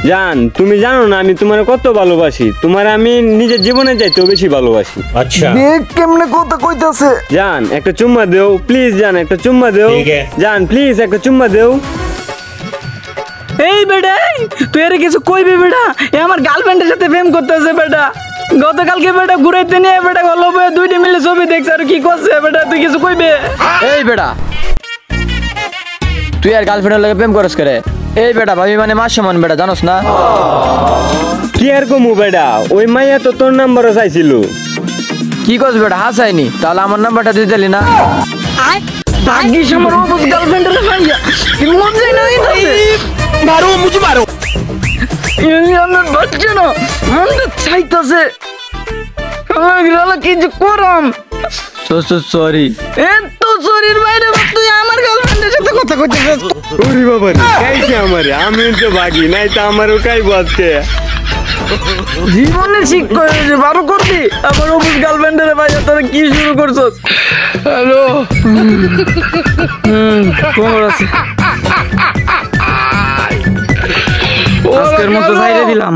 জান তুমি জানো না আমি তোমার কত ভালোবাসি, তোমার আমি নিজের জীবনে চাইতেও বেশি ভালোবাসি। আচ্ছা দেখ কেমনে কথা কইতাছে। জান একটা চুম্মা দেও প্লিজ, জান একটা চুম্মা দেও। ঠিক আছে। জান প্লিজ একটা চুম্মা দেও। এই বেটা তুই এর কিছু কইবি বেটা, এ আমার গার্লফ্রেন্ডের সাথে প্রেম করতেছে বেটা। গতকালকে বেটা ঘুরাইতে নিয়ে বেটা গল্প দুইটা মিলে ছবি দেখছে, আর কি করছে বেটা তুই কিছু কইবে? এই বেটা তুই আর গার্লফ্রেন্ডের লগে প্রেম করস করে? এই বেটা ভাবি মানে মাস সমান বেটা, জানোস না? কি আর কমু বেটা, ওই মাইয়া তো তোর নাম্বারও চাইছিল। কি করছ বেটা, হাসাইনি? তাহলে আমার নাম্বারটা দিয়ে দিলি না? ভাগ্যিস আমার অবুজ গার্লফ্রেন্ডের ভাইয়া, কি মজাই নাই তাতে। মারো মুঝে মারো। আমার বাচ্চা না মনটা চাইতাছে কি যে করাম। সরি। এত শরীর বাইরে তুই আমার গার্লফ্রেন্ডের সাথে কথা কইতেছিস? ওরে বাবা রে, খাইছে আমারে, আমি তো ভাগি নাই তো আমারও খাইবো আজকে। জীবনে ঠিক করে বারো করবি আমার অবুজ গার্লফ্রেন্ডের ভাইয়া, তোরা কি শুরু করছস? হ্যালো খবর আছে? আজকের মতো বাইরে দিলাম।